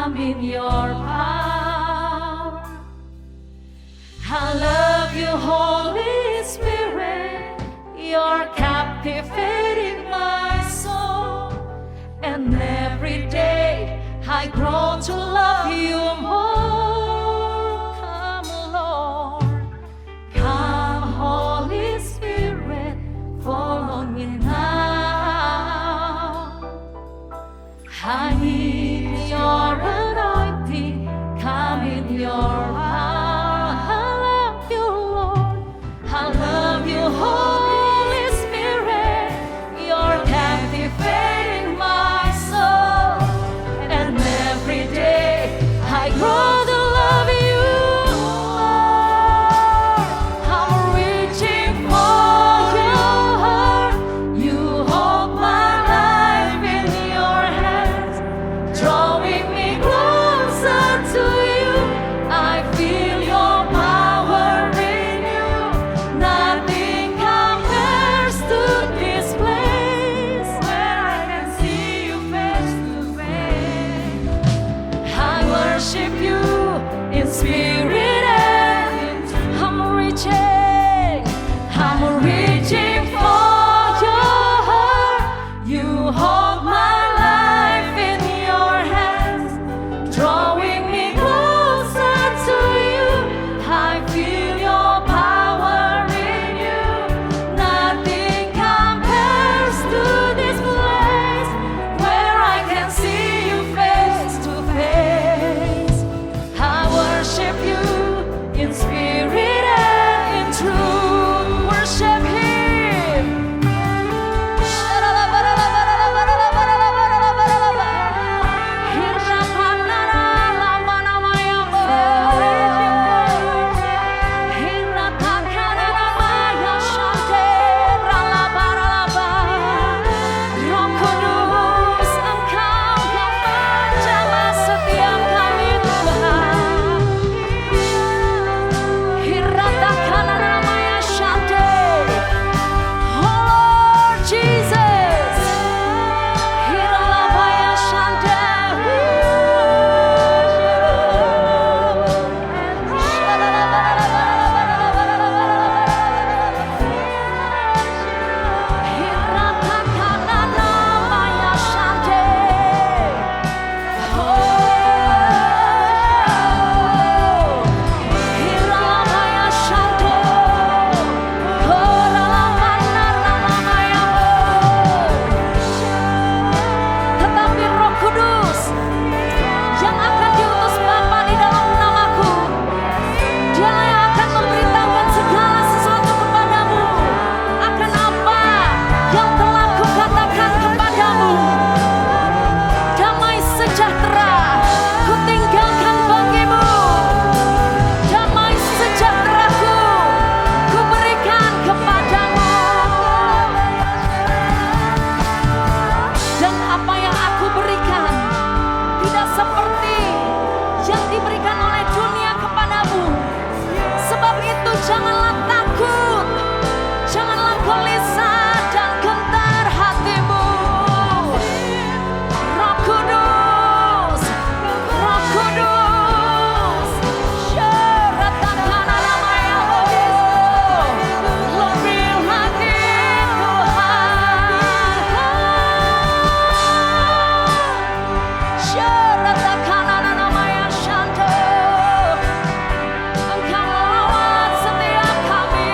come in your power. I love you, Holy Spirit. You're captivating my soul, and every day I grow to love you more. Come, Lord, come, Holy Spirit, fall on me now. I need your anointing, come in your power. I love you, Lord, I love you, Holy Spirit. You're captivating my soul, and every day I grow to love you more. I'm reaching for your heart. You hold my life in your hands, drawing me closer to you. I feel your power in you. Nothing compares to this place where I can see you face to face. I worship you in spirit and in truth. I'm reaching for your heart. You hold my life in your hands, drawing me closer to you. I feel your power in you. Nothing compares to this place where I can see you face to face. I worship you in spirit and in truth. Worship him. Roh Kudus, Engkau yang menjamah setiap kami Tuhan. Oh Lord Jesus, tetapi Roh Kudus yang akan diutus Bapa di dalam namaku, Dialah yang akan memberitahukan segala sesuatu kepadamu akan apa yang telah kukatakan kepadamu. Damai sejahtera kutinggalkan bagimu, damai sejahteraku kuberikan kepadamu. Dan apa yang aku berikan tidak seperti yang diberikan oleh dunia kepadamu. Sebab itu janganlah takut, janganlah gelisah dan gentar hatimu. Roh Kudus, Roh Kudus, syaratakan nama yang lebih lagi Tuhan. Syaratakan nama yang syanto. Engkau melawat setiap kami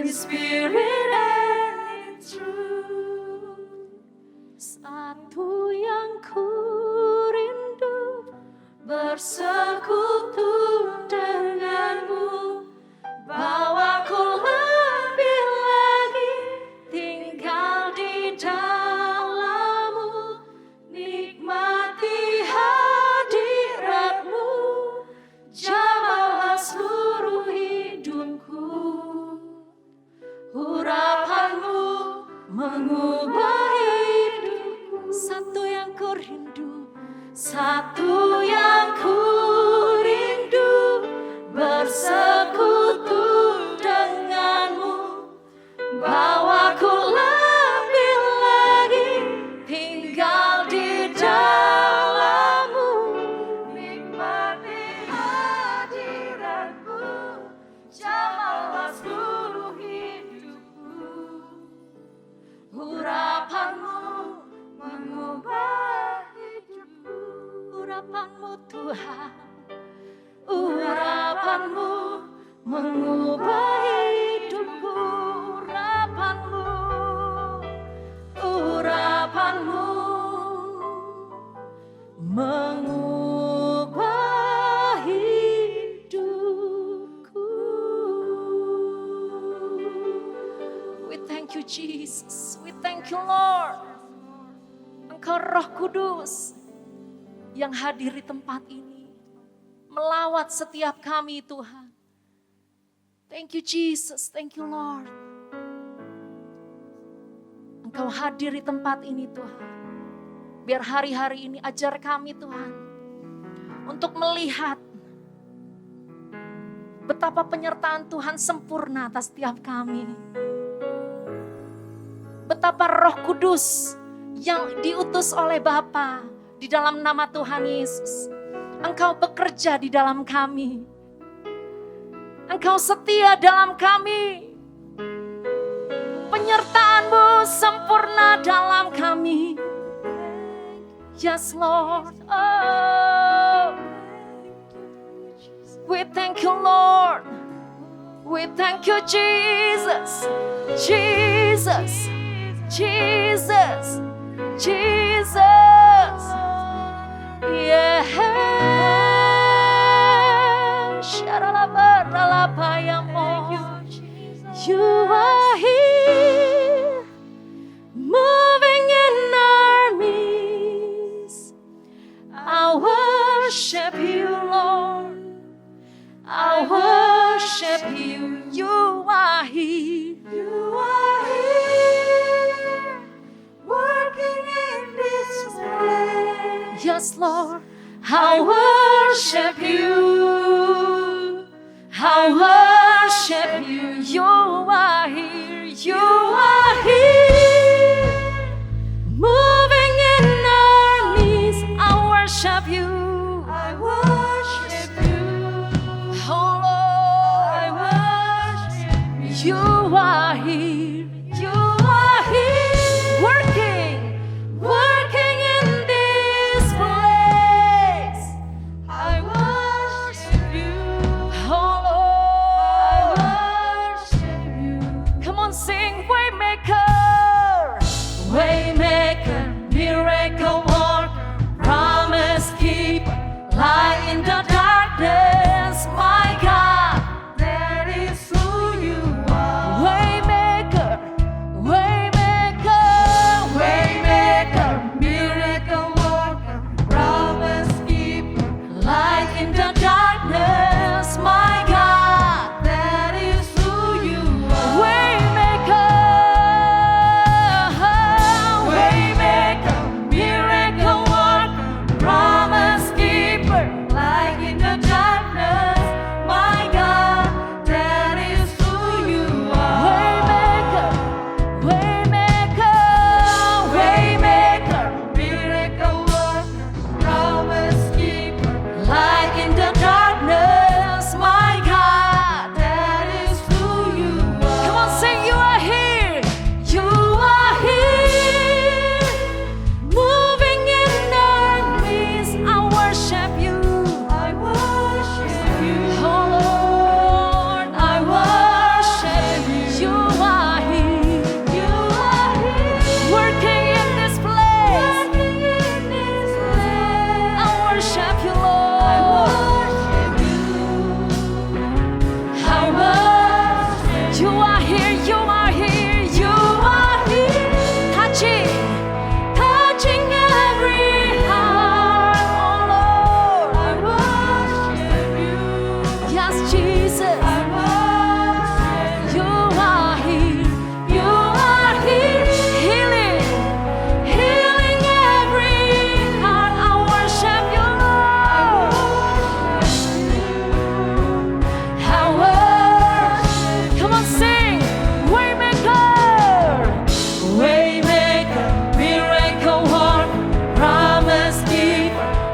in spirit and in truth. Satu yang ku rindu, bersekutu denganmu, bawaku lebih lagi tinggal di dalammu, nikmati hadiratmu, jamalah seluruh hidupku. Urapanmu mengubah hidupku. Satu yang ku rindu, satu yang ku rindu, bersekutu denganmu, bawaku lebih lagi tinggal di dalammu, nikmati hadiratmu, jamalah seluruh hidupku. Urapanmu mengubah hidupku. Urapanmu Tuhan, urapanmu mengubah hidupku. Urapanmu, urapanmu mengubah hidupku. We thank you Jesus, we thank you Lord. Engkau Roh Kudus yang hadir di tempat ini, melawat setiap kami Tuhan. Thank you Jesus, thank you Lord. Engkau hadir di tempat ini Tuhan. Biar hari-hari ini ajar kami Tuhan, untuk melihat betapa penyertaan Tuhan sempurna atas setiap kami. Betapa Roh Kudus yang diutus oleh Bapa di dalam nama Tuhan Yesus, Engkau bekerja di dalam kami. Engkau setia dalam kami. Penyertaan-Mu sempurna dalam kami. Yes Lord. Oh. We thank you Lord. We thank you Jesus. Jesus. Jesus. Jesus. Yeah. You are here, moving in our midst. I worship you, Lord. I worship you. You are here. You are here, working in this place. Yes, Lord. I worship you. I worship you. You are here. You are here, moving in our midst. I worship you. I worship you. Oh Lord, I worship you. You are here. You are here, working in this place. I worship you. Oh Lord, I worship you. Come on, sing Waymaker.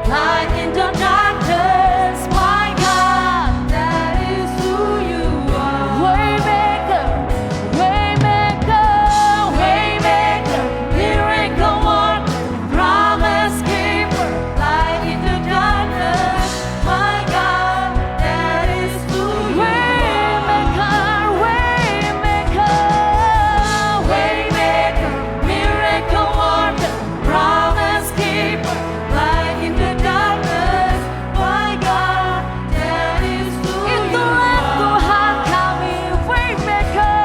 light in the darkness. My God, that is who you are. Waymaker, waymaker, waymaker, miracle worker, promise keeper, light in the darkness. My God, that is who you are. Waymaker, waymaker, miracle worker, promise keeper, light in the darkness. My God, that is who you are. Itulah Tuhan kami, waymaker,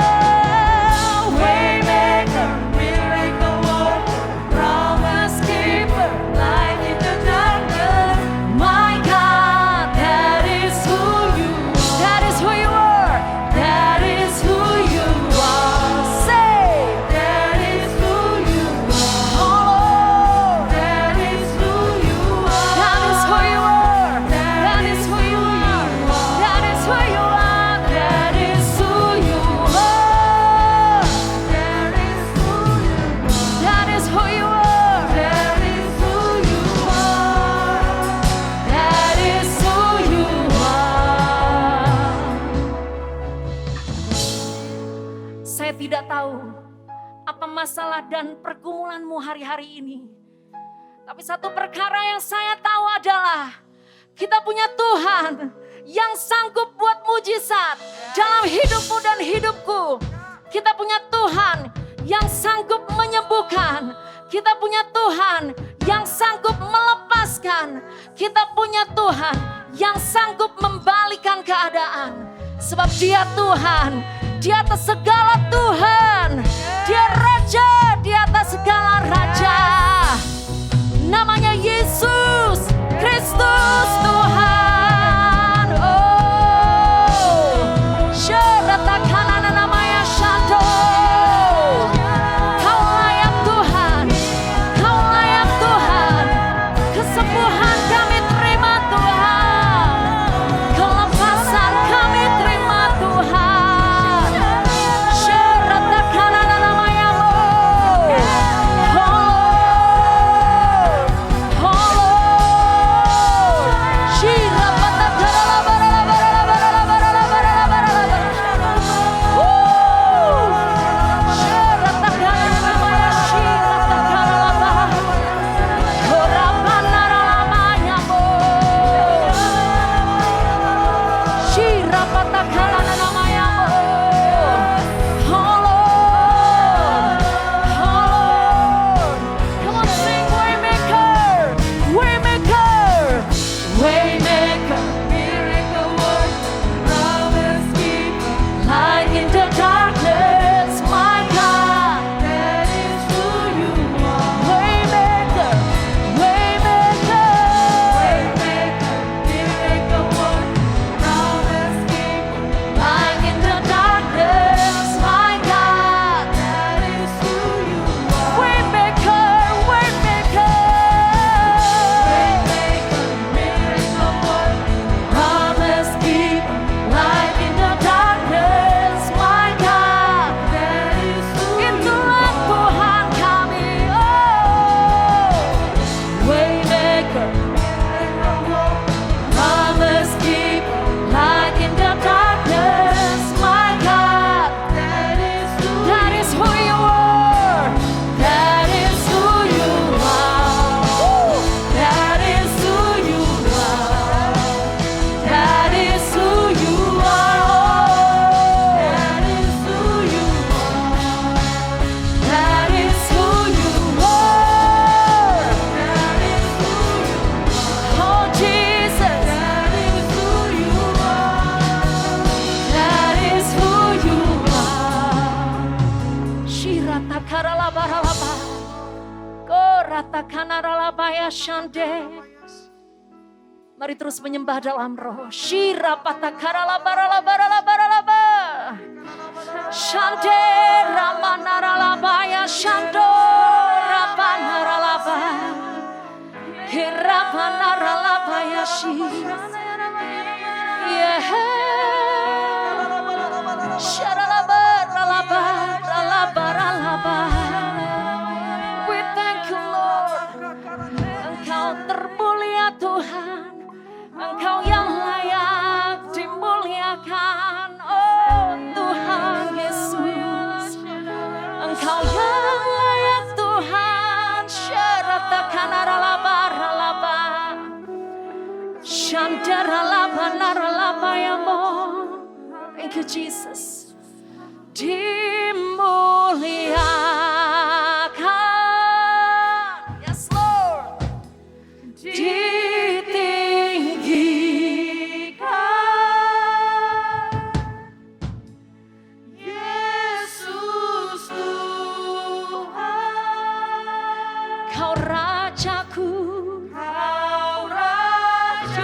waymaker, miracle worker, promise keeper, light in the darkness. My God, that is who you are. That is who you are. That is who you are. Say, that is who you are. Oh Lord, that is who you are. That is who you are. That is who you are. That is who you are. That is who you are. That is who you are. That is who you are. That is who you are. That is who you are. Saya tidak tahu apa masalah dan pergumulanmu hari-hari ini. Tapi satu perkara yang saya tahu adalah kita punya Tuhan yang sanggup buat mujizat dalam hidupmu dan hidupku. Kita punya Tuhan yang sanggup menyembuhkan. Kita punya Tuhan yang sanggup melepaskan. Kita punya Tuhan yang sanggup membalikan keadaan. Sebab Dia Tuhan, di atas segala Tuhan. Dia Raja di atas segala Raja. Namanya Yesus Kristus Tuhan. Oh, syaratakan namanya Shando. Kau layak Tuhan, Kau layak Tuhan. Kesembuhan kami terima Tuhan. Kelepasan kami terima Tuhan. Syaratakan namanya Oh Mari terus menyembah dalam roh. Shira patakara labara labara labara laba. Shante ramanara labaya shando rapanara laba. Hirapanara labaya shi. Yeah. Shara labara labara labara laba. We thank you Lord. Engkau termulia Engkau yang layak dimuliakan, oh Tuhan Yesus. Engkau yang layak Tuhan. Sharatakanaralabaralaba, Shandaralabanaralayamo. Thank you Jesus. Dimuliakan, yes Lord. Ditinggikan, Yesus Tuhan. Kau Rajaku, Kau Rajaku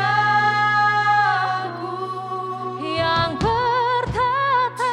yang bertata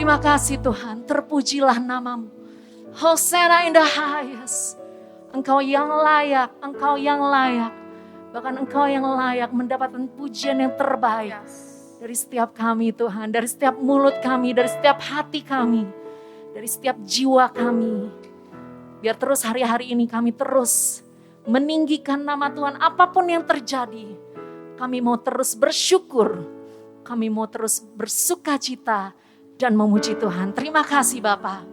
Terima kasih Tuhan, terpujilah namamu. Hosanna in the highest. Engkau yang layak, Engkau yang layak. Bahkan Engkau yang layak mendapatkan pujian yang terbaik. Dari setiap kami Tuhan, dari setiap mulut kami, dari setiap hati kami. Dari setiap jiwa kami. Biar terus hari-hari ini kami terus meninggikan nama Tuhan apapun yang terjadi. Kami mau terus bersyukur. Kami mau terus bersukacita dan memuji Tuhan. Terima kasih Bapa.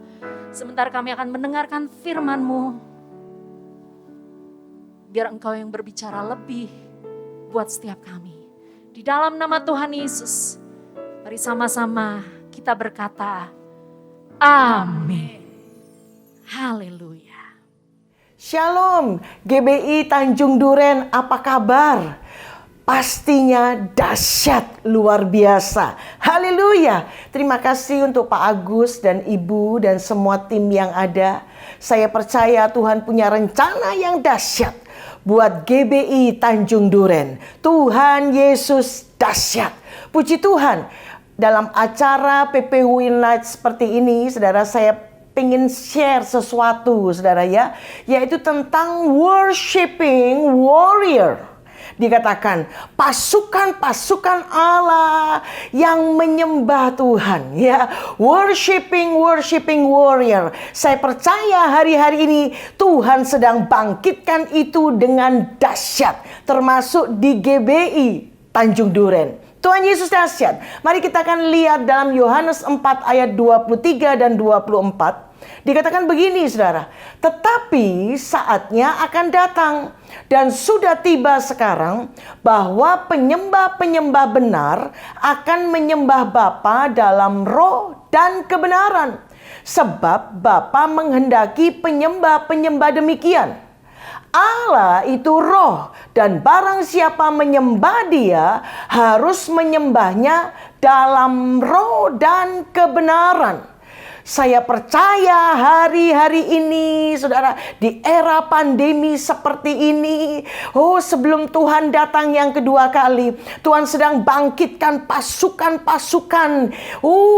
Sebentar kami akan mendengarkan firman-Mu. Biar Engkau yang berbicara lebih buat setiap kami. Di dalam nama Tuhan Yesus, mari sama-sama kita berkata, amin. Haleluya. Shalom, GBI Tanjung Duren, apa kabar? Pastinya dahsyat, luar biasa. Haleluya. Terima kasih untuk Pak Agus dan Ibu dan semua tim yang ada. Saya percaya Tuhan punya rencana yang dahsyat buat GBI Tanjung Duren. Tuhan Yesus dahsyat. Puji Tuhan. Dalam acara PPW Night seperti ini, saudara, saya pengen share sesuatu, saudara ya. Yaitu tentang worshiping warrior. Dikatakan pasukan-pasukan Allah yang menyembah Tuhan, ya, worshiping warrior. Saya percaya hari-hari ini Tuhan sedang bangkitkan itu dengan dahsyat, termasuk di GBI Tanjung Duren. Tuhan Yesus dahsyat. Mari kita akan lihat dalam Yohanes 4 ayat 23 dan 24. Dikatakan begini, saudara. Tetapi saatnya akan datang dan sudah tiba sekarang bahwa penyembah-penyembah benar akan menyembah Bapa dalam roh dan kebenaran. Sebab Bapa menghendaki penyembah-penyembah demikian. Allah itu roh dan barang siapa menyembah Dia harus menyembahnya dalam roh dan kebenaran. Saya percaya hari-hari ini, saudara, di era pandemi seperti ini, sebelum Tuhan datang yang kedua kali, Tuhan sedang bangkitkan pasukan-pasukan,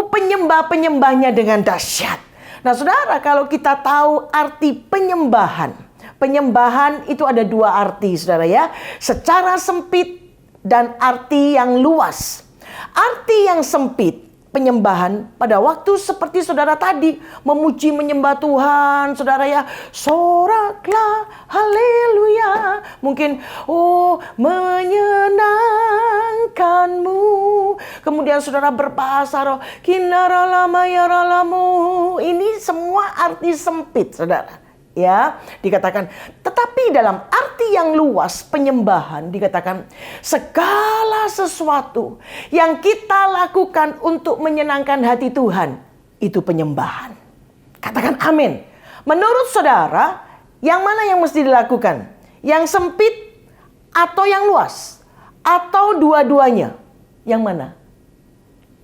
penyembah-penyembahnya dengan dahsyat. Nah, saudara, kalau kita tahu arti penyembahan itu ada dua arti, saudara ya, secara sempit dan arti yang luas. Arti yang sempit, penyembahan pada waktu seperti saudara tadi memuji menyembah Tuhan, saudara ya, soraklah haleluya, mungkin menyenangkanmu, kemudian saudara berbahasa roh kinaralayaramu. Ini semua arti sempit, saudara ya. Dikatakan, tetapi dalam arti yang luas penyembahan dikatakan segala sesuatu yang kita lakukan untuk menyenangkan hati Tuhan, itu penyembahan. Katakan amin. Menurut saudara, yang mana yang mesti dilakukan? Yang sempit atau yang luas? Atau dua-duanya? Yang mana?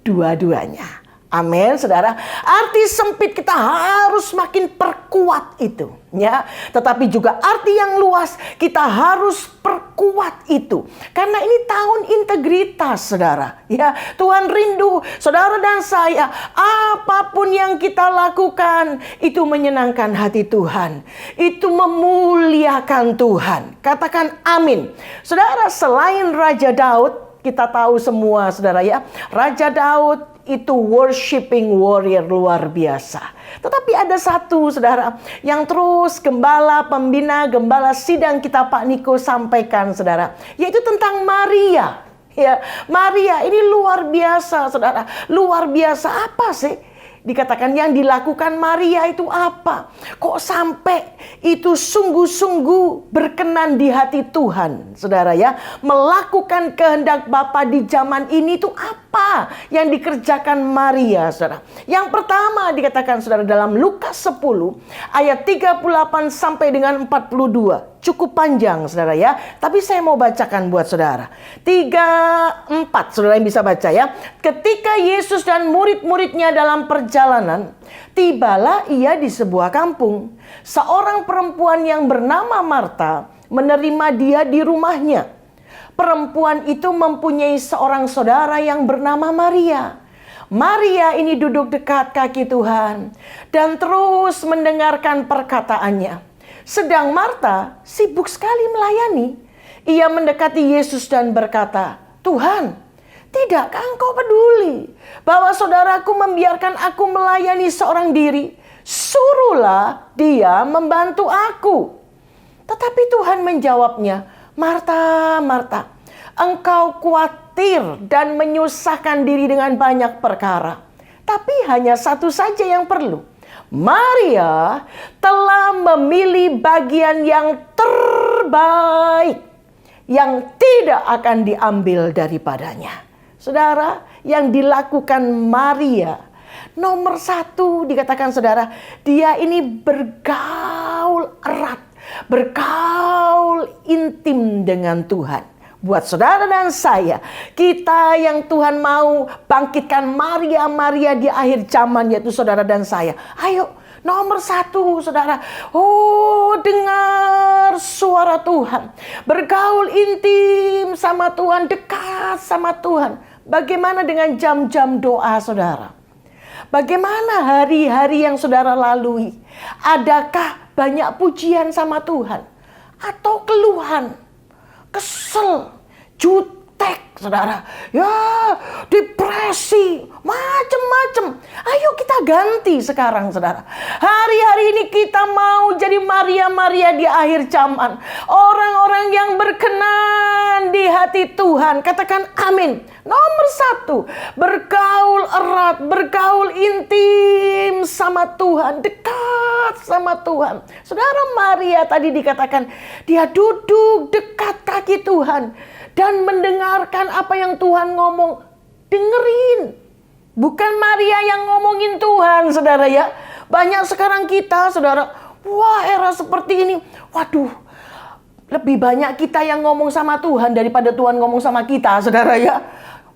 Dua-duanya. Amin, saudara. Arti sempit kita harus makin perkuat itu, ya. Tetapi juga arti yang luas kita harus perkuat itu. Karena ini tahun integritas, saudara. Ya, Tuhan rindu saudara dan saya, apapun yang kita lakukan itu menyenangkan hati Tuhan. Itu memuliakan Tuhan. Katakan amin. Saudara, selain Raja Daud, kita tahu semua, saudara ya, Raja Daud itu worshiping warrior luar biasa. Tetapi ada satu, saudara, yang terus gembala, pembina, gembala sidang kita Pak Niko sampaikan, saudara, yaitu tentang Maria. Ya, Maria ini luar biasa, saudara. Luar biasa apa sih? Dikatakan yang dilakukan Maria itu apa? Kok sampai itu sungguh-sungguh berkenan di hati Tuhan, saudara ya. Melakukan kehendak Bapa di zaman ini itu apa yang dikerjakan Maria, saudara? Yang pertama dikatakan, saudara, dalam Lukas 10 ayat 38 sampai dengan 42. Cukup panjang, saudara ya. Tapi saya mau bacakan buat saudara. 3-4, saudara yang bisa baca ya. Ketika Yesus dan murid-muridnya dalam perjalanan, tibalah ia di sebuah kampung. Seorang perempuan yang bernama Marta menerima dia di rumahnya. Perempuan itu mempunyai seorang saudara yang bernama Maria. Maria ini duduk dekat kaki Tuhan dan terus mendengarkan perkataannya. Sedang Marta sibuk sekali melayani. Ia mendekati Yesus dan berkata, "Tuhan, tidakkah Engkau peduli bahwa saudaraku membiarkan aku melayani seorang diri? Suruhlah dia membantu aku." Tetapi Tuhan menjawabnya, "Marta, Marta, engkau khawatir dan menyusahkan diri dengan banyak perkara. Tapi hanya satu saja yang perlu. Maria telah memilih bagian yang terbaik yang tidak akan diambil daripadanya." Saudara, yang dilakukan Maria, nomor satu dikatakan saudara, dia ini bergaul erat, bergaul intim dengan Tuhan. Buat saudara dan saya, kita yang Tuhan mau bangkitkan Maria-Maria di akhir zaman, yaitu saudara dan saya. Ayo, nomor satu saudara, dengar suara Tuhan. Bergaul intim sama Tuhan, dekat sama Tuhan. Bagaimana dengan jam-jam doa saudara? Bagaimana hari-hari yang saudara lalui? Adakah banyak pujian sama Tuhan? Atau keluhan? Kesel, jutek, saudara. Ya, depresi, macam-macam. Ayo kita ganti sekarang, saudara. Hari-hari ini kita mau jadi Maria-Maria di akhir zaman. Orang-orang yang berkenan di hati Tuhan. Katakan amin. Nomor satu, bergaul erat, bergaul intim sama Tuhan, dekat sama Tuhan. Saudara, Maria tadi dikatakan dia duduk dekat kaki Tuhan dan mendengarkan apa yang Tuhan ngomong. Dengerin. Bukan Maria yang ngomongin Tuhan, saudara ya. Banyak sekarang kita, saudara, wah era seperti ini. Waduh, lebih banyak kita yang ngomong sama Tuhan daripada Tuhan ngomong sama kita, saudara ya.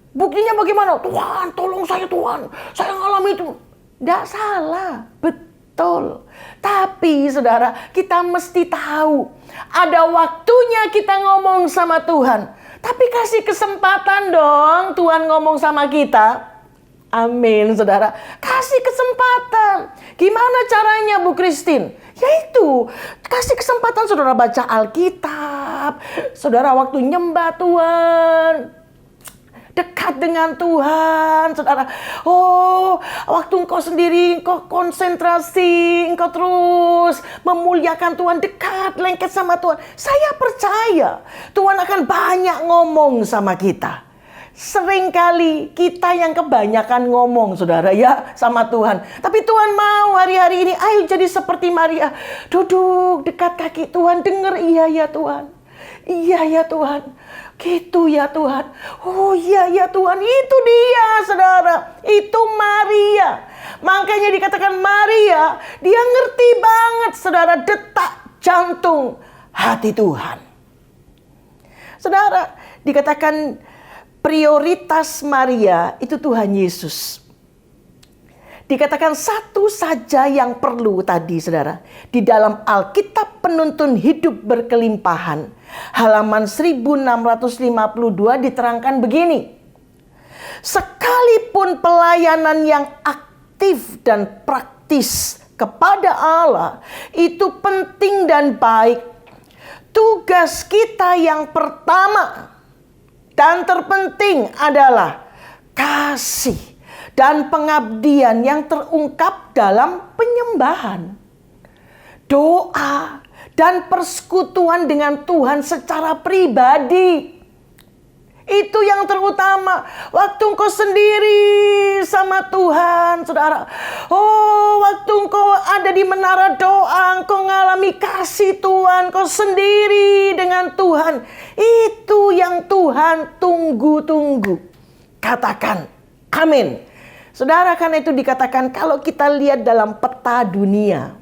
Buktinya bagaimana? Tuhan, tolong saya Tuhan. Saya ngalami itu. Tidak salah, betul. Tapi saudara, kita mesti tahu. Ada waktunya kita ngomong sama Tuhan. Tapi kasih kesempatan dong Tuhan ngomong sama kita. Amin, saudara. Kasih kesempatan. Gimana caranya, Bu Christine? Yaitu, kasih kesempatan saudara baca Alkitab. Saudara waktu nyembah Tuhan. Dekat dengan Tuhan, saudara. Waktu engkau sendiri, engkau konsentrasi, engkau terus memuliakan Tuhan, dekat, lengket sama Tuhan. Saya percaya Tuhan akan banyak ngomong sama kita. Seringkali kita yang kebanyakan ngomong, saudara ya, sama Tuhan. Tapi Tuhan mau hari-hari ini, ayo jadi seperti Maria. Duduk dekat kaki Tuhan, dengar, iya ya Tuhan. Iya ya Tuhan. Gitu ya Tuhan. Oh iya ya Tuhan. Itu dia saudara. Itu Maria. Makanya dikatakan Maria, dia ngerti banget saudara detak jantung hati Tuhan. Saudara, dikatakan prioritas Maria itu Tuhan Yesus. Dikatakan satu saja yang perlu tadi saudara. Di dalam Alkitab Penuntun Hidup Berkelimpahan, halaman 1652 diterangkan begini. Sekalipun pelayanan yang aktif dan praktis kepada Allah itu penting dan baik, tugas kita yang pertama dan terpenting adalah kasih dan pengabdian yang terungkap dalam penyembahan, doa, dan persekutuan dengan Tuhan secara pribadi. Itu yang terutama. Waktu engkau sendiri sama Tuhan, saudara. Waktu engkau ada di menara doa, engkau ngalami kasih Tuhan, engkau sendiri dengan Tuhan. Itu yang Tuhan tunggu-tunggu. Katakan amin. Saudara, karena itu dikatakan kalau kita lihat dalam peta dunia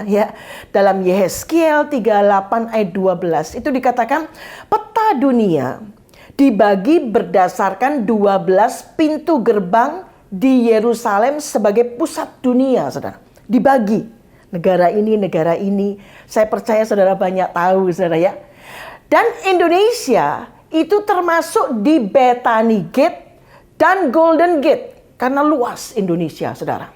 ya, dalam Yehezkiel 38 ayat 12 itu dikatakan peta dunia dibagi berdasarkan 12 pintu gerbang di Yerusalem sebagai pusat dunia, saudara. Dibagi negara ini. Saya percaya saudara banyak tahu, saudara ya. Dan Indonesia itu termasuk di Bethany Gate dan Golden Gate karena luas Indonesia, saudara.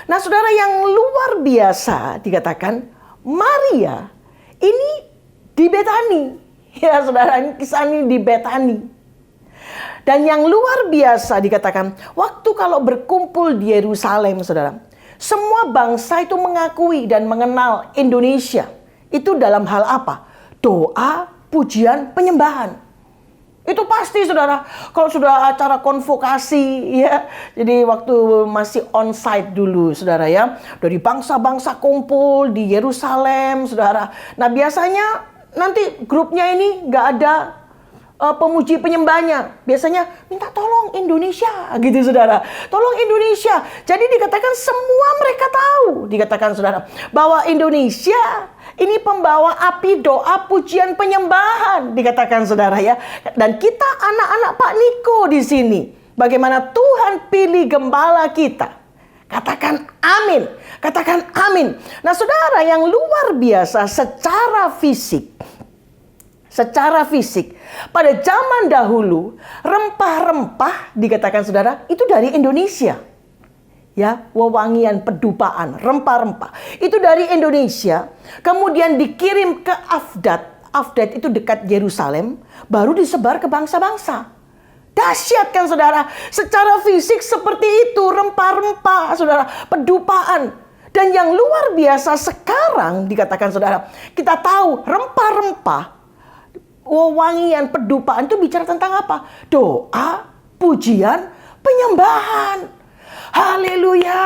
Nah, saudara, yang luar biasa dikatakan Maria ini di Betani. Ya, saudara, kisah ini di Betani. Dan yang luar biasa dikatakan, waktu kalau berkumpul di Yerusalem, saudara, semua bangsa itu mengakui dan mengenal Indonesia. Itu dalam hal apa? Doa, pujian, penyembahan. Itu pasti, saudara. Kalau sudah acara konvokasi, ya, jadi waktu masih onsite dulu, saudara, ya, dari bangsa-bangsa kumpul di Yerusalem, saudara. Nah, biasanya nanti grupnya ini nggak ada pemuji penyembahnya. Biasanya minta tolong Indonesia, gitu, saudara. Tolong Indonesia. Jadi dikatakan semua mereka tahu, dikatakan, saudara, bahwa Indonesia ini pembawa api doa, pujian, penyembahan, dikatakan, saudara, ya. Dan kita anak-anak Pak Niko di sini, bagaimana Tuhan pilih gembala kita. Katakan amin. Katakan amin. Nah, saudara, yang luar biasa secara fisik. Secara fisik, pada zaman dahulu, rempah-rempah dikatakan, saudara, itu dari Indonesia. Ya, wewangian, pedupaan, rempah-rempah. Itu dari Indonesia, kemudian dikirim ke Afdat. Afdat itu dekat Yerusalem, baru disebar ke bangsa-bangsa. Dahsyat kan, saudara? Secara fisik seperti itu, rempah-rempah, saudara, pedupaan. Dan yang luar biasa sekarang dikatakan, saudara, kita tahu rempah-rempah, wewangian, pedupaan itu bicara tentang apa? Doa, pujian, penyembahan. Haleluya.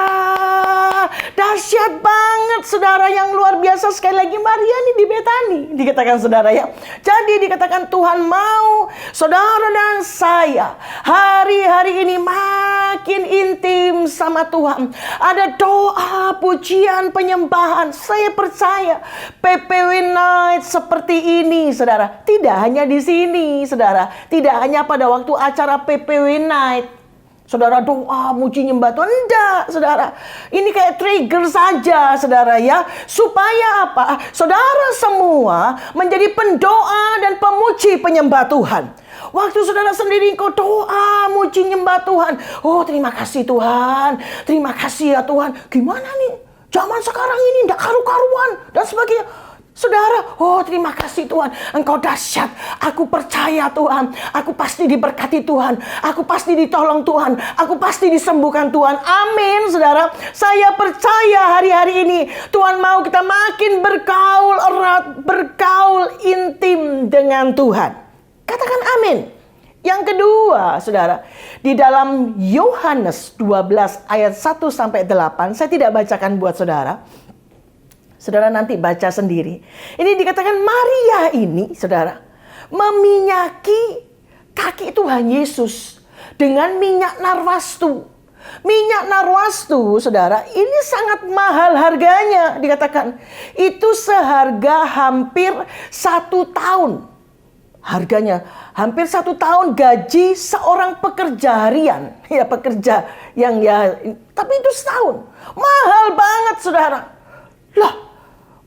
Dahsyat banget, saudara, yang luar biasa. Sekali lagi, Maria ini di Betani, dikatakan, saudara, ya. Jadi dikatakan Tuhan mau saudara dan saya hari-hari ini makin intim sama Tuhan. Ada doa, pujian, penyembahan. Saya percaya PPW Night seperti ini, saudara, tidak hanya di sini, saudara. Tidak hanya pada waktu acara PPW Night, saudara, doa, muji, nyembah Tuhan. Enggak, saudara. Ini kayak trigger saja, saudara, ya. Supaya apa? Saudara semua menjadi pendoa dan pemuji penyembah Tuhan. Waktu saudara sendiri kau doa, muji, nyembah Tuhan. Oh, terima kasih Tuhan. Terima kasih ya Tuhan. Gimana nih? Zaman sekarang ini enggak karu-karuan dan sebagainya. Saudara, oh terima kasih Tuhan, Engkau dahsyat. Aku percaya Tuhan, aku pasti diberkati Tuhan, aku pasti ditolong Tuhan, aku pasti disembuhkan Tuhan. Amin, saudara. Saya percaya hari-hari ini Tuhan mau kita makin bergaul erat, bergaul intim dengan Tuhan. Katakan amin. Yang kedua, saudara, di dalam Yohanes 12 ayat 1 sampai 8, saya tidak bacakan buat saudara. Saudara nanti baca sendiri. Ini dikatakan Maria ini, saudara, meminyaki kaki Tuhan Yesus dengan minyak narwastu. Minyak narwastu, saudara, ini sangat mahal harganya. Dikatakan itu seharga hampir 1 tahun. Harganya hampir 1 tahun gaji seorang pekerja harian. Ya, pekerja yang tapi itu setahun. Mahal banget, saudara. Lah,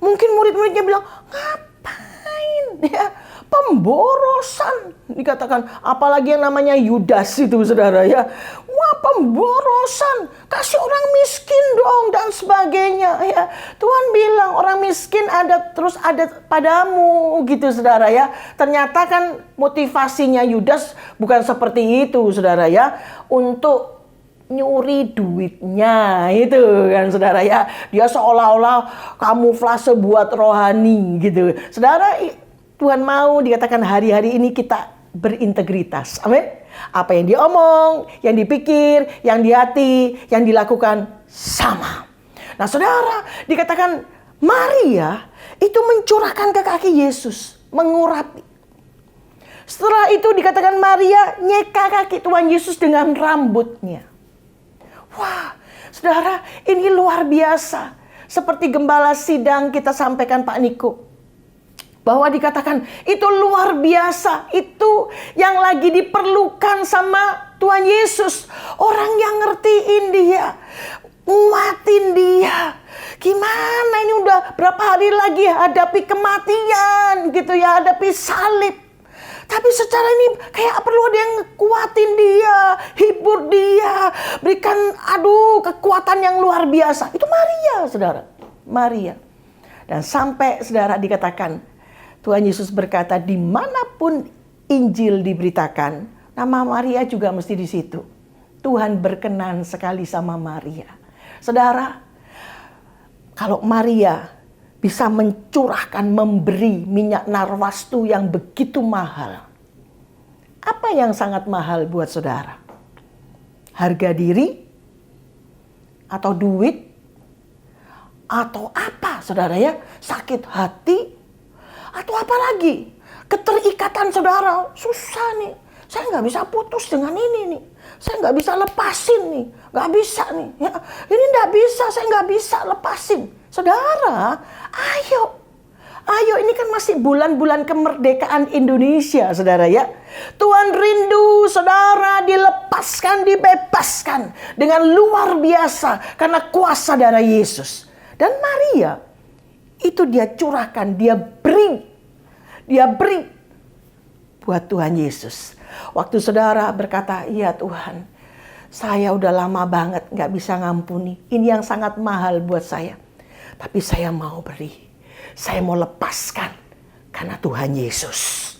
mungkin murid-muridnya bilang, ngapain? Ya, pemborosan. Dikatakan, apalagi yang namanya Yudas itu, saudara, ya. Wah, pemborosan. Kasih orang miskin dong, dan sebagainya. Ya, Tuhan bilang, orang miskin terus ada padamu, gitu, saudara, ya. Ternyata kan motivasinya Yudas bukan seperti itu, saudara, ya. Untuk nyuri duitnya itu kan, saudara, ya. Dia seolah-olah kamuflase buat rohani gitu. Saudara, Tuhan mau dikatakan hari-hari ini kita berintegritas. Amin. Apa yang diomong, yang dipikir, yang di hati, yang dilakukan sama. Nah, saudara, dikatakan Maria itu mencurahkan ke kaki Yesus, mengurapi. Setelah itu dikatakan Maria nyeka kaki Tuhan Yesus dengan rambutnya. Wah, saudara, ini luar biasa. Seperti gembala sidang kita sampaikan Pak Niko, bahwa dikatakan itu luar biasa. Itu yang lagi diperlukan sama Tuhan Yesus. Orang yang ngertiin dia, nguatin dia. Gimana ini udah berapa hari lagi hadapi kematian gitu ya, hadapi salib. Tapi secara ini kayak perlu ada yang kuatin dia, hibur hibur dia, berikan kekuatan yang luar biasa. Itu Maria, saudara. Maria. Dan sampai saudara dikatakan, Tuhan Yesus berkata, dimanapun Injil diberitakan, nama Maria juga mesti di situ. Tuhan berkenan sekali sama Maria. Saudara, kalau Maria bisa mencurahkan, memberi minyak narwastu yang begitu mahal, apa yang sangat mahal buat saudara? Harga diri? Atau duit? Atau apa saudara ya? Sakit hati? Atau apa lagi? Keterikatan saudara, susah nih. Saya nggak bisa putus dengan ini nih. Saya nggak bisa lepasin nih. Nggak bisa nih. Ya, ini nggak bisa, saya nggak bisa lepasin. Saudara, ayo ini kan masih bulan-bulan kemerdekaan Indonesia, saudara ya. Tuhan rindu saudara dilepaskan, dibebaskan dengan luar biasa karena kuasa darah Yesus. Dan Maria, itu dia curahkan, dia beri buat Tuhan Yesus. Waktu saudara berkata, iya Tuhan, saya udah lama banget gak bisa ngampuni. Ini yang sangat mahal buat saya. Tapi saya mau beri. Saya mau lepaskan. Karena Tuhan Yesus.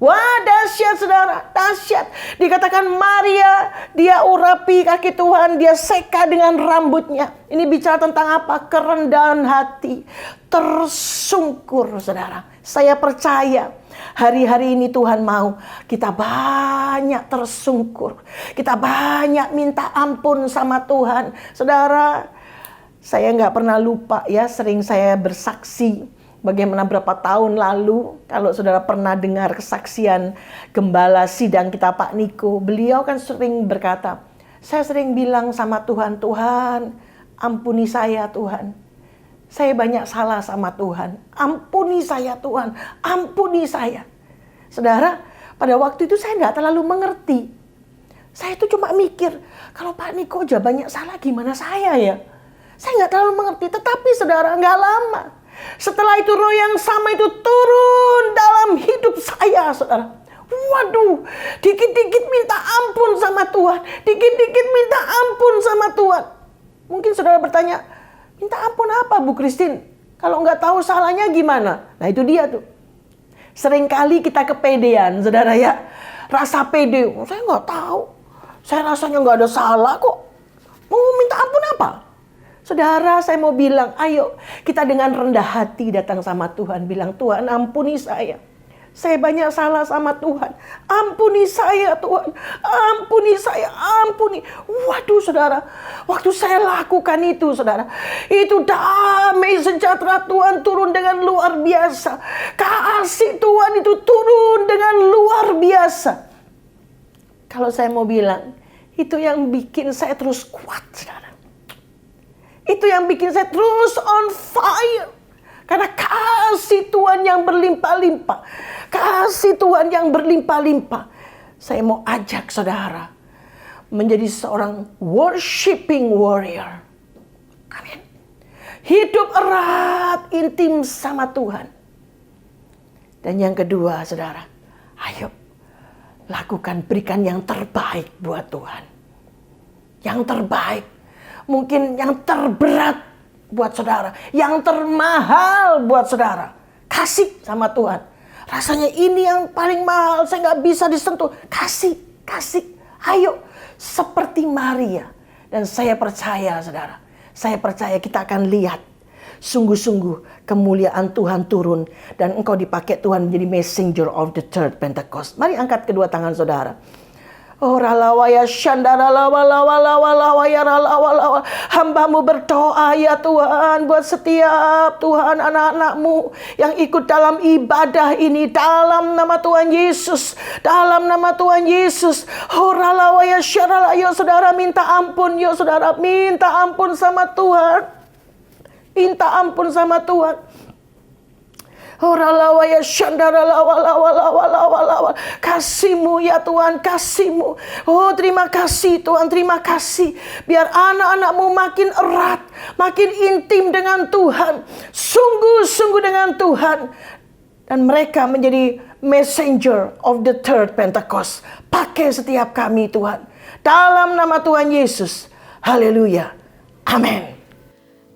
Wah, dahsyat saudara, dahsyat. Dikatakan Maria, dia urapi kaki Tuhan, dia seka dengan rambutnya. Ini bicara tentang apa? Kerendahan hati, tersungkur saudara. Saya percaya hari-hari ini Tuhan mau kita banyak tersungkur. Kita banyak minta ampun sama Tuhan. Saudara, saya nggak pernah lupa ya, sering saya bersaksi. Bagaimana berapa tahun lalu, kalau saudara pernah dengar kesaksian gembala sidang kita Pak Niko, beliau kan sering berkata, saya sering bilang sama Tuhan, Tuhan, ampuni saya Tuhan. Saya banyak salah sama Tuhan. Ampuni saya Tuhan, ampuni saya. Saudara, pada waktu itu saya nggak terlalu mengerti. Saya itu cuma mikir, kalau Pak Niko aja banyak salah, gimana saya ya? Saya nggak terlalu mengerti, tetapi saudara nggak lama. Setelah itu roh yang sama itu turun dalam hidup saya, saudara. Waduh, dikit-dikit minta ampun sama Tuhan. Dikit-dikit minta ampun sama Tuhan. Mungkin saudara bertanya, minta ampun apa Bu Christine? Kalau nggak tahu salahnya gimana? Nah itu dia tuh. Seringkali kita kepedean, saudara ya. Rasa pede, saya nggak tahu. Saya rasanya nggak ada salah kok. Mau minta ampun apa? Saudara, saya mau bilang, ayo kita dengan rendah hati datang sama Tuhan. Bilang, Tuhan ampuni saya. Saya banyak salah sama Tuhan. Ampuni saya Tuhan. Ampuni saya, ampuni. Waduh saudara, waktu saya lakukan itu saudara, itu damai sejahtera Tuhan turun dengan luar biasa. Kasih Tuhan itu turun dengan luar biasa. Kalau saya mau bilang, itu yang bikin saya terus kuat saudara. Itu yang bikin saya terus on fire. Karena kasih Tuhan yang berlimpah-limpah. Kasih Tuhan yang berlimpah-limpah. Saya mau ajak saudara menjadi seorang worshiping warrior. Amin. Hidup erat, intim sama Tuhan. Dan yang kedua saudara, ayo lakukan, berikan yang terbaik buat Tuhan. Yang terbaik. Mungkin yang terberat buat saudara, yang termahal buat saudara. Kasih sama Tuhan. Rasanya ini yang paling mahal, saya nggak bisa disentuh. Kasih. Ayo, seperti Maria. Dan saya percaya saudara, saya percaya kita akan lihat sungguh-sungguh kemuliaan Tuhan turun. Dan engkau dipakai Tuhan menjadi messenger of the third Pentecost. Mari angkat kedua tangan saudara. Oh ralawaya syandara lawalawalawalawaya ralawalawa. Hambamu berdoa ya Tuhan buat setiap Tuhan anak-anakmu yang ikut dalam ibadah ini dalam nama Tuhan Yesus. Dalam nama Tuhan Yesus. Oh ralawaya syandara. Yuk saudara minta ampun. Yuk saudara minta ampun sama Tuhan. Minta ampun sama Tuhan. Oralawaya syandara lawalawalawalawalawal. Kasih-Mu ya Tuhan, kasih-Mu. Oh terima kasih Tuhan, terima kasih. Biar anak-anak-Mu makin erat, makin intim dengan Tuhan. Sungguh-sungguh dengan Tuhan. Dan mereka menjadi messenger of the third Pentecost. Pakai setiap kami Tuhan. Dalam nama Tuhan Yesus. Haleluya. Amin.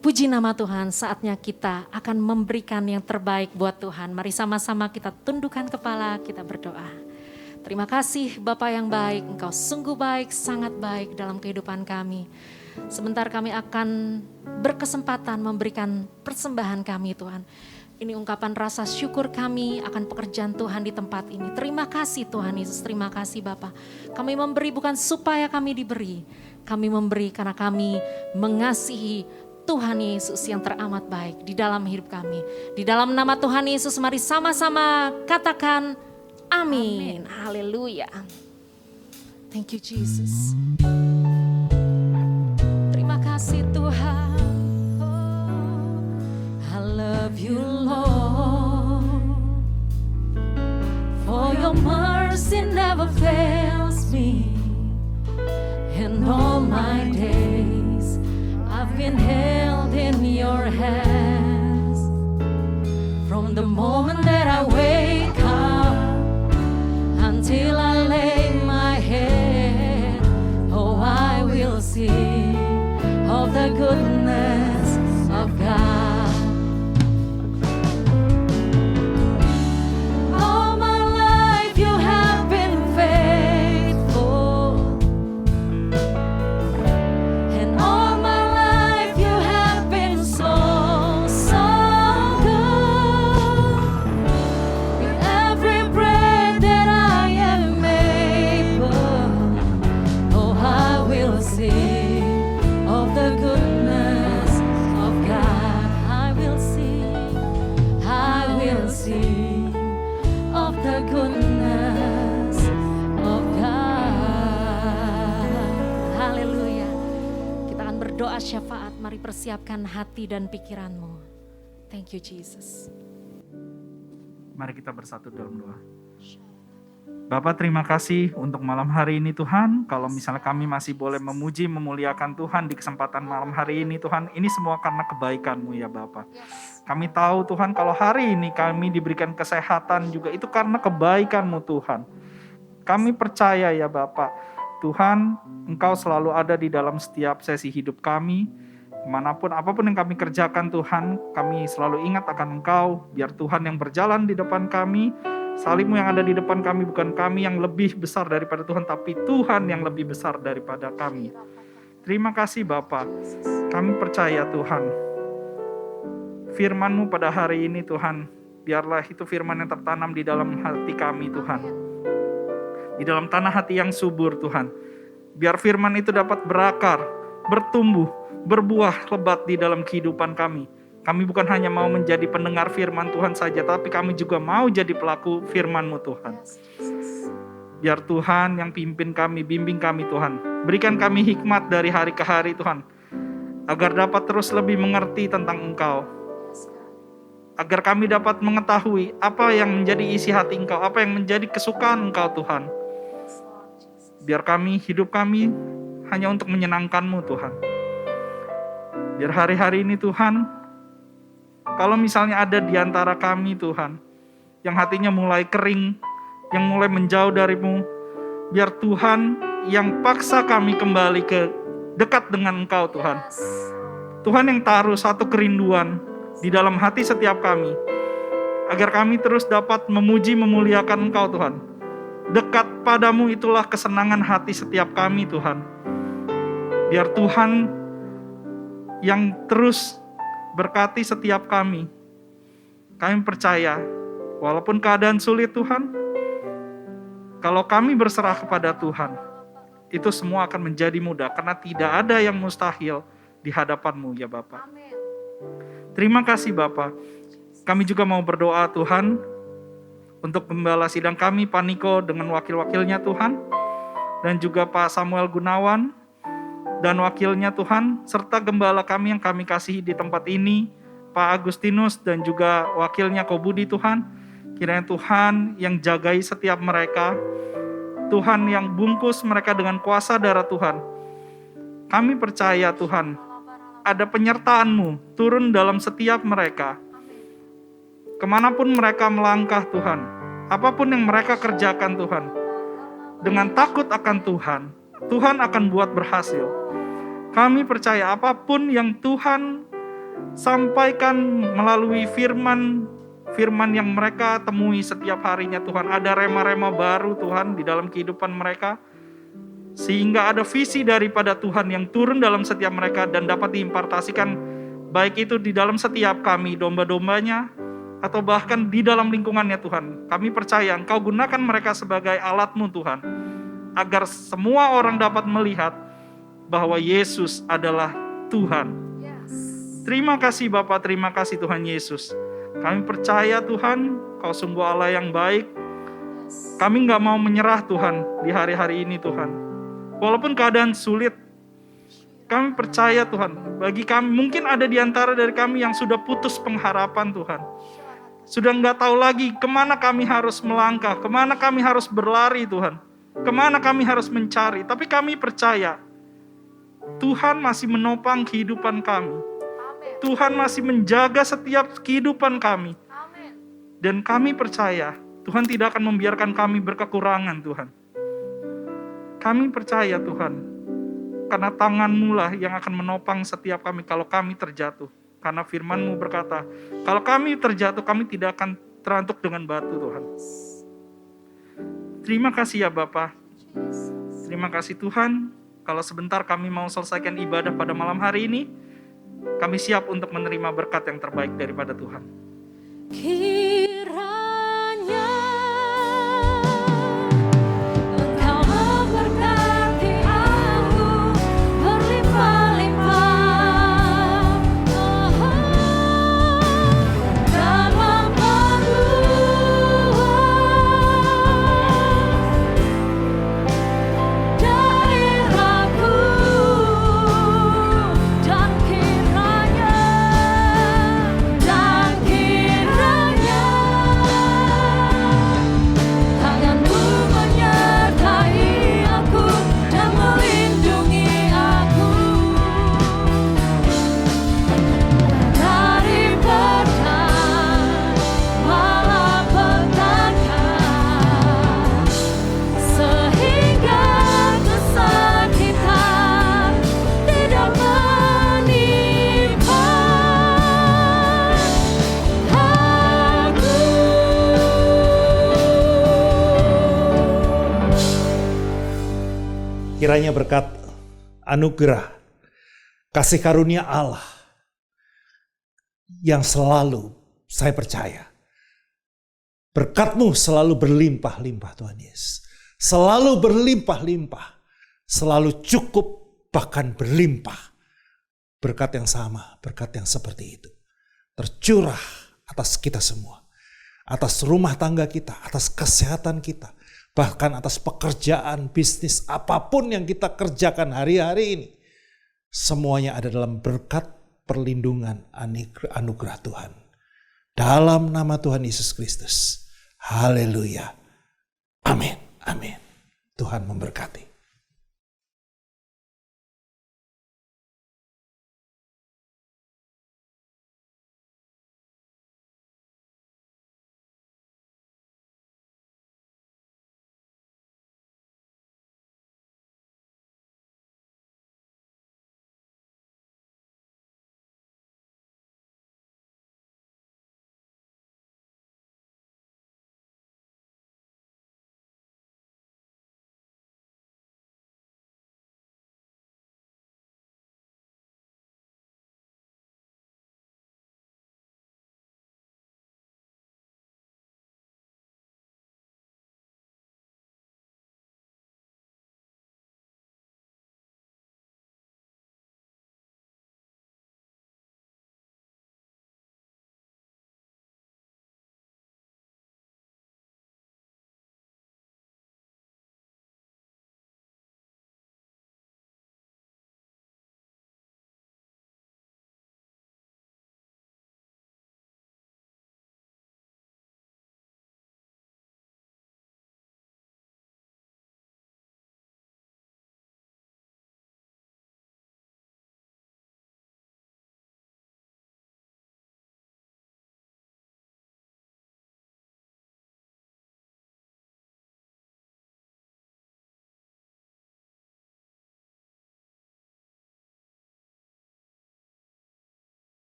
Puji nama Tuhan, saatnya kita akan memberikan yang terbaik buat Tuhan. Mari sama-sama kita tundukkan kepala, kita berdoa. Terima kasih Bapa yang baik, Engkau sungguh baik, sangat baik dalam kehidupan kami. Sebentar kami akan berkesempatan memberikan persembahan kami Tuhan. Ini ungkapan rasa syukur kami akan pekerjaan Tuhan di tempat ini. Terima kasih Tuhan Yesus, terima kasih Bapa. Kami memberi bukan supaya kami diberi. Kami memberi karena kami mengasihi Tuhan Yesus yang teramat baik di dalam hidup kami. Di dalam nama Tuhan Yesus mari sama-sama katakan amin. Haleluya. Thank you Jesus. Terima kasih Tuhan. I love you Lord, for your mercy never fails me, and all my days I've been held in your hands. From the moment that I wake up until I lay my head, oh I will sing of the goodness of God. Doa syafaat, mari persiapkan hati dan pikiranmu. Thank you Jesus. Mari kita bersatu dalam doa. Bapa, terima kasih untuk malam hari ini Tuhan. Kalau misalnya kami masih boleh memuji, memuliakan Tuhan di kesempatan malam hari ini Tuhan, ini semua karena kebaikan-Mu ya Bapa. Kami tahu Tuhan kalau hari ini kami diberikan kesehatan juga itu karena kebaikan-Mu Tuhan. Kami percaya ya Bapa, Tuhan, Engkau selalu ada di dalam setiap sesi hidup kami. Manapun, apapun yang kami kerjakan Tuhan, kami selalu ingat akan Engkau. Biar Tuhan yang berjalan di depan kami, salib-Mu yang ada di depan kami, bukan kami yang lebih besar daripada Tuhan, tapi Tuhan yang lebih besar daripada kami. Terima kasih Bapa. Kami percaya Tuhan, firman-Mu pada hari ini Tuhan, biarlah itu firman yang tertanam di dalam hati kami Tuhan. Di dalam tanah hati yang subur Tuhan. Biar firman itu dapat berakar, bertumbuh, berbuah lebat di dalam kehidupan kami. Kami bukan hanya mau menjadi pendengar firman Tuhan saja, tapi kami juga mau jadi pelaku firman-Mu Tuhan. Biar Tuhan yang pimpin kami, bimbing kami Tuhan. Berikan kami hikmat dari hari ke hari Tuhan. Agar dapat terus lebih mengerti tentang Engkau. Agar kami dapat mengetahui apa yang menjadi isi hati Engkau, apa yang menjadi kesukaan Engkau Tuhan. Biar kami, hidup kami hanya untuk menyenangkan-Mu Tuhan. Biar hari-hari ini Tuhan, kalau misalnya ada di antara kami Tuhan, yang hatinya mulai kering, yang mulai menjauh dari-Mu, biar Tuhan yang paksa kami kembali ke dekat dengan Engkau Tuhan. Tuhan yang taruh satu kerinduan di dalam hati setiap kami, agar kami terus dapat memuji memuliakan Engkau Tuhan. Dekat padamu itulah kesenangan hati setiap kami Tuhan. Biar Tuhan yang terus berkati setiap kami. Kami percaya, walaupun keadaan sulit Tuhan, kalau kami berserah kepada Tuhan, itu semua akan menjadi mudah. Karena tidak ada yang mustahil di hadapan-Mu ya Bapa. Terima kasih Bapa. Kami juga mau berdoa Tuhan, untuk gembala sidang kami, Pak Niko dengan wakil-wakilnya Tuhan, dan juga Pak Samuel Gunawan, dan wakilnya Tuhan, serta gembala kami yang kami kasihi di tempat ini, Pak Agustinus, dan juga wakilnya Ko Budi Tuhan. Kiranya Tuhan yang jagai setiap mereka, Tuhan yang bungkus mereka dengan kuasa darah Tuhan. Kami percaya Tuhan, ada penyertaan-Mu turun dalam setiap mereka. kemanapun mereka melangkah Tuhan, apapun yang mereka kerjakan Tuhan, dengan takut akan Tuhan, Tuhan akan buat berhasil. Kami percaya apapun yang Tuhan sampaikan melalui firman yang mereka temui setiap harinya Tuhan, ada rema-rema baru Tuhan di dalam kehidupan mereka, sehingga ada visi daripada Tuhan yang turun dalam setiap mereka dan dapat diimpartasikan, baik itu di dalam setiap kami, domba-dombanya, atau bahkan di dalam lingkungannya Tuhan. Kami percaya Engkau gunakan mereka sebagai alat-Mu Tuhan, agar semua orang dapat melihat bahwa Yesus adalah Tuhan. Terima kasih Bapa, terima kasih Tuhan Yesus. Kami percaya Tuhan, Kau sungguh Allah yang baik. Kami gak mau menyerah Tuhan di hari-hari ini Tuhan. Walaupun keadaan sulit, kami percaya Tuhan, bagi kami, mungkin ada di antara dari kami yang sudah putus pengharapan Tuhan. Sudah gak tahu lagi kemana kami harus melangkah, kemana kami harus berlari Tuhan, kemana kami harus mencari. Tapi kami percaya, Tuhan masih menopang kehidupan kami. Tuhan masih menjaga setiap kehidupan kami. Dan kami percaya Tuhan tidak akan membiarkan kami berkekurangan Tuhan. Kami percaya Tuhan, karena tangan-Mu lah yang akan menopang setiap kami kalau kami terjatuh. Karena firman-Mu berkata, kalau kami terjatuh kami tidak akan terantuk dengan batu Tuhan. Terima kasih ya Bapa. Terima kasih Tuhan. Kalau sebentar kami mau selesaikan ibadah pada malam hari ini, kami siap untuk menerima berkat yang terbaik daripada Tuhan. Kiranya Engkau memberkati aku berlimpah-limpah, dan memperluas daerahku, dan kiranya tangan-Mu menyertai aku dan melindungi aku daripada malapetaka, sehingga kesakitan tidak menimpa aku. Kiranya berkat, anugerah, kasih karunia Allah yang selalu saya percaya. Berkat-Mu selalu berlimpah-limpah Tuhan Yesus. Selalu berlimpah-limpah. Selalu cukup, bahkan berlimpah. Berkat yang sama, berkat yang seperti itu tercurah atas kita semua. Atas rumah tangga kita, atas kesehatan kita. Bahkan atas pekerjaan, bisnis, apapun yang kita kerjakan hari-hari ini. Semuanya ada dalam berkat perlindungan anugerah Tuhan. Dalam nama Tuhan Yesus Kristus. Haleluya. Amin. Amin. Tuhan memberkati.